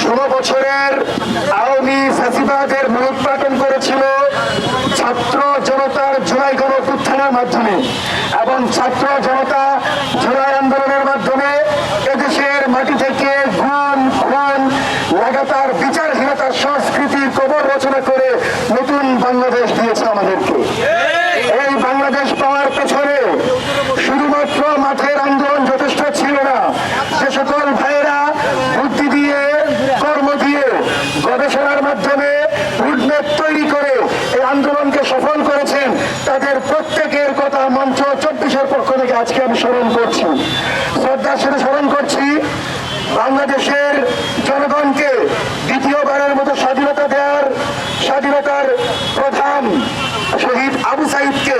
16 বছরের আওয়ামী ফ্যাসিবাদের মূলোৎপাটন করেছিল ছাত্র জনতার জুলাই গণঅভ্যুত্থানের মাধ্যমে এবং ছাত্র জনতা জুলাই আন্দোলনের মাধ্যমে এদেশের মাটি থেকে গুম খুন লাগাতার বিচারহীনতার সংস্কৃতির কবর রচনা করে নতুন বাংলাদেশ দিয়েছে আমাদেরকে। এই বাংলাদেশ পাওয়ার পেছনে শুধুমাত্র মাঠের আন্দোলন যথেষ্ট ছিল না। যে সকল ভাইয়েরা বুদ্ধি দিয়ে, কর্ম দিয়ে, গবেষণার মাধ্যমে রুটম্যাপ তৈরি করে এই আন্দোলনকে সফল করেছেন, তাদের প্রত্যেকের কথা মঞ্চ 24-এর পক্ষ থেকে আজকে আমি স্মরণ করছি, শ্রদ্ধার সাথে স্মরণ করছি। বাংলাদেশের জনগণকে দ্বিতীয়বারের মতো স্বাধীনতা দেওয়ার স্বাধীনতার প্রধান শহীদ আবু সাইদকে,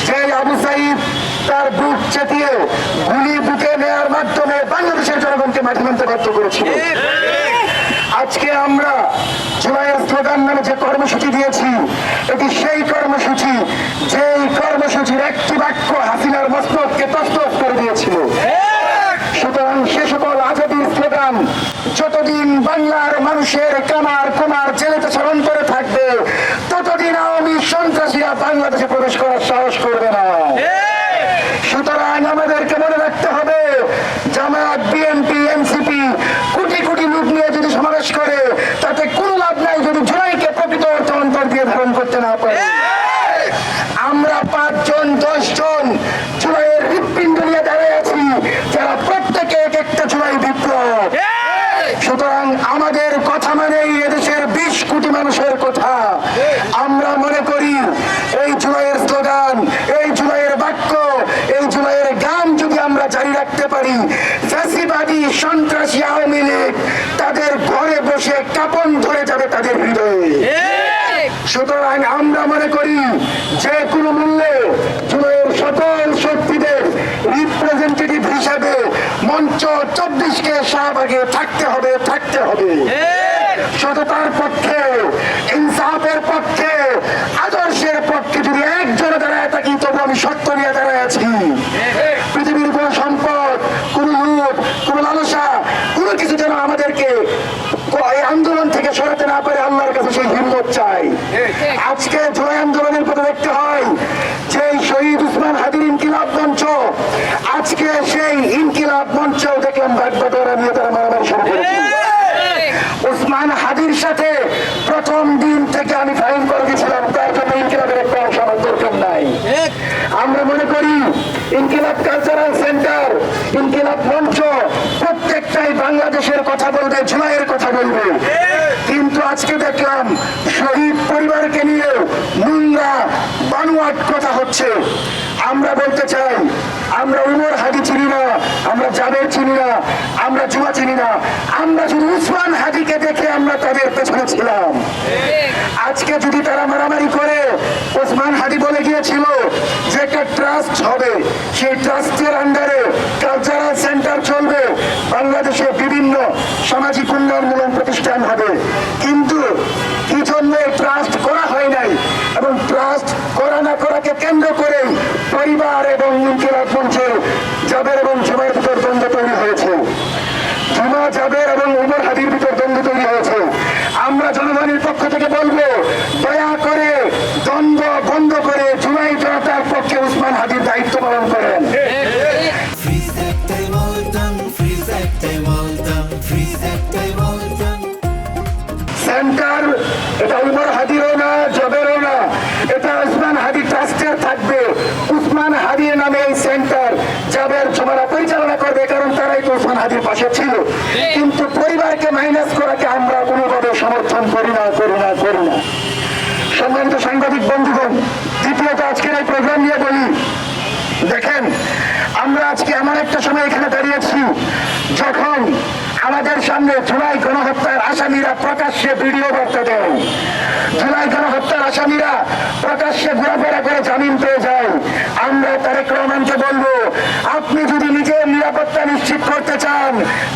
যে আবু সাইদ তার বুক চেতিয়ে গুলি বুকে নেওয়ার মাধ্যমে বাংলাদেশের জনগণকে মাঠে নামতে বাধ্য করেছিল। আজকে আমরা জুলাইয়ের স্লোগান নামে যে কর্মসূচি দিয়েছি, এটি সেই কর্মসূচি যেই কর্মসূচির একটি বাক্য হাসিনার মস্তককে তছনছ করে দিয়েছিল। সুতরাং সে সকল আজাদির স্লোগান যতদিন বাংলার মানুষের কামার কুমার জেলেতে স্মরণ করে থাকবে, ততদিন আওয়ামী সন্ত্রাসীরা বাংলাদেশে প্রবেশ করার সাহস করবে না। সুতরাং আমাদেরকে মনে রাখতে হবে, জামায়াত, বিএনপি, এনসিপি কোটি কোটি লোক নিয়ে যদি সমাবেশ করে, তাতে কোনো লাভ নাই যদি জুলাইকে প্রকৃত অর্থ অন্তর দিয়ে ধারণ করতে না পারে। আমরা 5 জন 10 জন জুলাইয়ের হৃৎপিণ্ড নিয়ে দাঁড়িয়ে আছি, যারা প্রত্যেকে এক একটা জুলাই বিপ্লব। সুতরাং আমাদের কথা মানেই এদেশের 20 কোটি মানুষের কথা। আমরা মনে করি এই জুলাইয়ের স্লোগান, এই জুলাইয়ের বাক্য, এই জুলাইয়ের গান যদি আমরা জারি রাখতে পারি, ফ্যাসিবাদী সন্ত্রাসী আওয়ামী লীগ তাদের ঘরে বসে কাঁপন ধরে যাবে তাদের হৃদয়ে। সুতরাং আমরা মনে করি যে কোনো মূল্যে জুলাইয়ের সকল শক্তিদের রিপ্রেজেন্টেটিভ হিসাবে মঞ্চ 24-কে শাহবাগে থাকতে হবে। সততার পক্ষে, ইনসাফের পক্ষে, আদর্শের পক্ষে যদি একজন দাঁড়ায় থাকি, তবু আমি সত্য নিয়ে দাঁড়ায় আছি। পৃথিবীর কোন সম্পদ, কোন লোভ, কোন লালসা, কোনো কিছু যেন আমাদেরকে এই আন্দোলন থেকে সরাতে না পারে, আল্লাহর কাছে সেই হিম্মত চাই। আজকে জুলাই আন্দোলনের কথা দেখতে হয় যে শহীদ উসমান হাদির ইনকিলাব মঞ্চ, আজকে সেই ইনকিলাব মঞ্চেও দেখলাম বাগবাদরা নিয়ে তারা মারামারি শুরু করেছে। উসমান হাদির সাথে প্রথম দিন থেকে আমি ফাইন করে দিয়েছিলাম, তার জন্য ইনকিলাবের একটা অংশ আমার দরকার নাই। আমরা মনে করি ইনকিলাব কালচারাল সেন্টার, ইনকিলাব মঞ্চ প্রত্যেকটাই বাংলাদেশের কথা বলবে, জুলাইয়ের কথা বলবে। কিন্তু আজকে দেখলাম শহীদ পরিবারকে নিয়ে নোংরা বানোয়াট কথা হচ্ছে। আমরা বলতে চাই, আমরা উমর হাদি চিনি না, আমরা জাবের চিনি না, আমরা জুমা চিনি না, আমরা শুধু উসমান হাদিকে দেখে আমরা তাদের পেছনে ছিলাম। আজকে যদি তারা মারামারি করে, ওসমান হাদি বলে গিয়েছিল যে একটা ট্রাস্ট হবে, সেই ট্রাস্টের আন্ডারে কালচারাল সেন্টার চলবে, বাংলাদেশে বিভিন্ন সামাজিক উন্নয়নমূলক প্রতিষ্ঠান হবে। কিন্তু কি জন্য ট্রাস্ট করা হয় নাই, এবং ট্রাস্ট করা না করাকে কেন্দ্র করে পরিবার এবং ইনকিলাব মঞ্চের জাবের এবং জুমার ভিতর দ্বন্দ্ব তৈরি হয়েছে। জুমা, জাবের এবং উমর হাদির ভিতর দ্বন্দ্ব তৈরি হয়েছে। আমরা জনগণের পক্ষ থেকে বলবো, দয়া করে দ্বন্দ্ব বন্ধ করে জুলাই জনতার পক্ষে উসমান হাদির দায়িত্ব পালন করেন। সেন্টার এটা উমর হাদিরও না, জাবেরও না, এটা উসমান হাদি ট্রাস্টের থাকবে। উসমান হাদির নামে এই সেন্টার জাবের জুমারা পরিচালনা করবে, কারণ তারাই তো উসমান হাদির পাশে ছিল। কিন্তু পরিবারকে মাইনাস করাকে আমরা কোনোভাবে সমর্থন করি না। সম্মানিত সাংবাদিক বন্ধুগণ, দ্বিতীয়ত আজকের এই প্রোগ্রাম নিয়ে বলি, দেখেন আমরা আজকে এমন একটা সময় এখানে দাঁড়িয়েছি যখন আমাদের সামনে জুলাই গণহত্যার আসামিরা প্রকাশ্যে ভিডিও বার্তা দেয়, জুলাই গণহত্যার আসামিরা প্রকাশ্যে ঘোরাফেরা করে জামিন পেয়ে যায়। আমরা তারেক রহমানকে বলবো, আপনি যদি নিজের নিরাপত্তা নিশ্চিত করতে চান,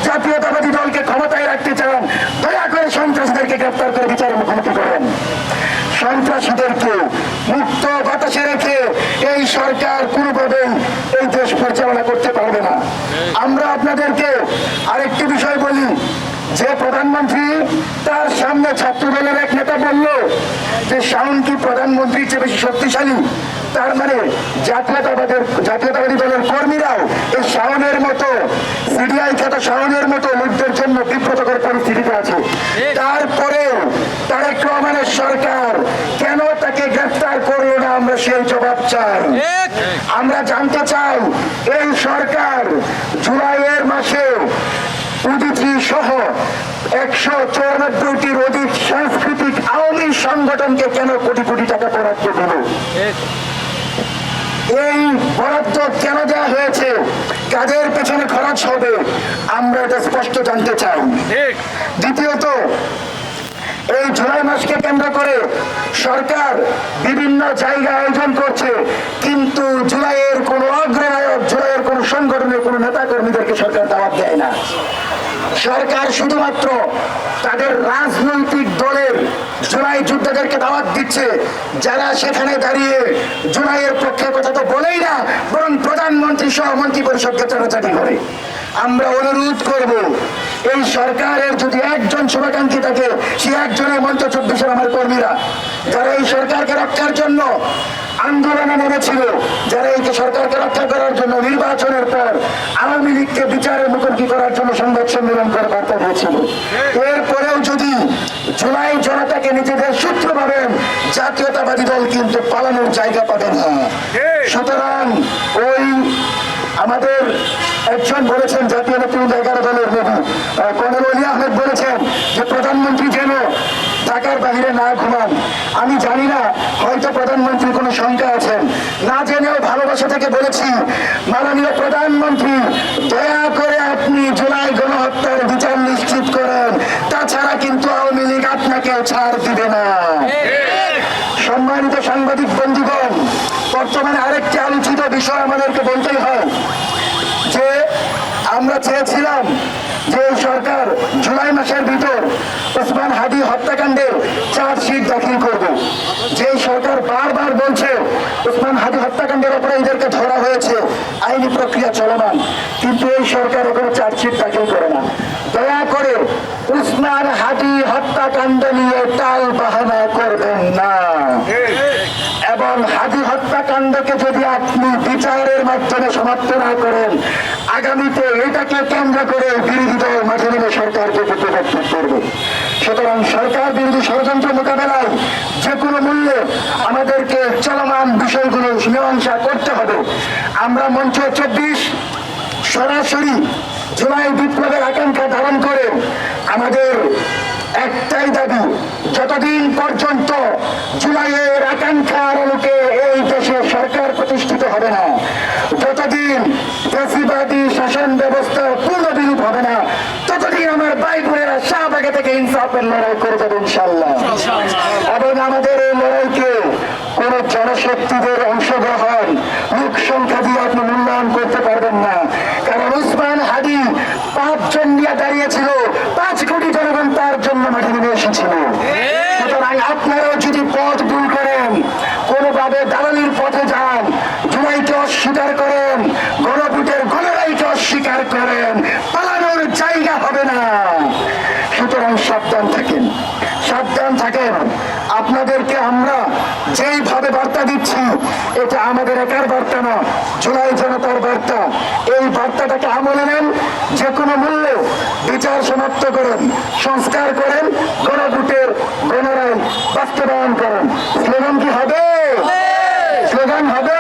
জাতীয়তাবাদী দলকে ক্ষমতায় রাখতে চান, দয়া করে সন্ত্রাসীদেরকে গ্রেফতার করে বিচারের মুখোমুখি করেন। সন্ত্রাসীদেরকে মুক্ত বাতাসে রেখে এই সরকার কোনোভাবেই এই দেশ পরিচালনা করতে পারবে না। আমরা আপনাদেরকে আরেকটি বিষয় বলি, যে প্রধানমন্ত্রী তার সামনে ছাত্র দলের এক নেতা বলল যে শাওন কি প্রধানমন্ত্রীর চেয়ে বেশি শক্তিশালী, তার মানে জাতীয়তাবাদী দলের কর্মীরাও এই শাওনের মতো সিডিআই খ্যাত শাওনের মতো লোকদের জন্য বিব্রতকর পরিস্থিতিতে আছে। তারপরে তারেক রহমানের সরকার কেন তাকে গ্রেফতার করলো না, আমরা সেই জবাব চাই। আমরা জানতে চাই এই সরকার জুলাইয়ের মাসে উদিচি সহ 194টির অধিক সাংস্কৃতিক আওয়ামী সংগঠনকে কেন কোটি কোটি টাকা বরাদ্দ দিল? এই বরাদ্দ কেন দেওয়া হয়েছে, কাদের পেছনে খরচ হবে, আমরা এটা স্পষ্ট জানতে চাই। দ্বিতীয়ত, এই জুলাই মাসকে কেন্দ্র করে সরকার বিভিন্ন জায়গা আয়োজন করছে, কিন্তু জুলাইয়ের কোন অগ্রনায়ক, জুলাইয়ের কোন সংগঠনের কোন নেতা কর্মীদেরকে সরকার দাওয়াত দেয় না। সরকার শুধুমাত্র তাদের রাজনৈতিক দলের জুলাই যোদ্ধাদেরকে দাওয়াত দিচ্ছে, যারা সেখানে দাঁড়িয়ে জুলাইয়ের পক্ষে কথা তো বলেই না, বরং প্রধানমন্ত্রী সহ মন্ত্রী পরিষদকে চাটাচাটি করে। আমরা অনুরোধ করব, এই সরকারের যদি একজন শুভাকাঙ্ক্ষী থাকে, সে একজনের মঞ্চ 24-এর আমার কর্মীরা, যারা এই সরকারকে রক্ষার জন্য আন্দোলনে নেমেছিল, যারা এই সরকারকে রক্ষা করার জন্য নির্বাচনের পর আওয়ামী লীগকে বিচারের মুখোমুখি করার জন্য সংবাদ সম্মেলন করে বার্তা দিয়েছিল। এরপরেও যদি জুলাই জনতাকে নিজেদের সূত্র ভাবেন, জাতীয়তাবাদী দল কিন্তু পালানোর জায়গা পাবে না। সুতরাং ওই আমাদের একজন বলেছেন, জাতীয় নেতৃবৃন্দ 11 দলের নেতা কর্নেল অলি আহমেদ বলেছেন যে প্রধানমন্ত্রী যেন ঢাকার বাহিরে না ঘুমান। আমি জানি না, হয়তো প্রধানমন্ত্রীর কোনো শঙ্কা আছেন, না জেনেও ভালোবাসা থেকে বলেছি, মাননীয় প্রধানমন্ত্রী, দয়া করে আপনি জুলাই গণহত্যার বিচার নিশ্চিত করেন, তাছাড়া কিন্তু আওয়ামী লীগ আপনাকে ছাড় দিবে না। সম্মানিত সাংবাদিক বন্ধুগণ, বর্তমানে আরেকটি আলোচিত বিষয় আমাদেরকে বলতেই হয় যে আমরা চেয়েছিলাম যে সরকার জুলাই মাসের ভিতর ওসমান হাদি হত্যাকাণ্ডের চার্জশিট দাখিল করবে। যে সরকার বারবার বলছে ওসমান হাদি হত্যাকাণ্ডের অপরাধীদেরকে ধরা হয়েছে, আইনি প্রক্রিয়া চলমান, কিন্তু এই সরকার এখনো চার্জশিট দাখিল করে না। দয়া করে ওসমান হাদি হত্যাকাণ্ড নিয়ে টাল বাহানা করবেন না, এবং হাদি হত্যাকাণ্ডকে যদি আপনি বিচারের মাধ্যমে সমাপ্ত না করেন, আগামীতে এটাকে কেন্দ্র করে বিরোধী দল মাঠে নেমে সরকারকে প্রতিপক্ষ করবে। সুতরাং সরকার বিরোধী ষড়যন্ত্র মোকাবেলায় যে কোনো মূল্যে আমাদেরকে চলমান বিষয়গুলো মীমাংসা করতে হবে। আমরা মঞ্চ 24 সরাসরি জুলাই বিপ্লবের আকাঙ্ক্ষা ধারণ করে আমাদের একটাই দাবি, যতদিন পর্যন্ত জুলাইয়ের আকাঙ্ক্ষার আলোকে এই দেশে সরকার প্রতিষ্ঠিত হবে না, যতদিন ফ্যাসিবাদী শাসন ব্যবস্থা পূর্ণ বিরূপ হবে না, ততদিন আমার ভাই বোনেরা শাহবাগে থেকে ইনসাফের লড়াই করে যাবে ইনশাআল্লাহ। এবং আমাদের এই লড়াইকে কোন জনশক্তিদের অংশগ্রহণ, লোক সংখ্যা দিয়ে আপনি মূল্যায়ন করতে পারবেন না। কারণ ওসমান হাদি 5 জন নিয়ে দাঁড়িয়েছিল, 5 কোটি জনগণ তার জন্য মাঠে নেমে এসেছিল। সুতরাং আপনারাও যদি পথ ভুল করেন, কোনোভাবে দালালির পথে যান, জুলাইকে অস্বীকার করেন, গণভোটের গণরাইকে অস্বীকার করেন, পালানোর জায়গা হবে না। সুতরাং সাবধান থাকেন, সাবধান থাকেন। আপনাদেরকে আমরা যেইভাবে বার্তা দিচ্ছি, এটা আমাদের একার বার্তা না, জুলাই জনতার বার্তা। এই বার্তাটাকে আমলে নেন, যে কোনো মূল্যে বিচার সমাপ্ত করেন, সংস্কার করেন, গণভোটের গণরায় বাস্তবায়ন করেন। স্লোগান কি হবে? স্লোগান হবে?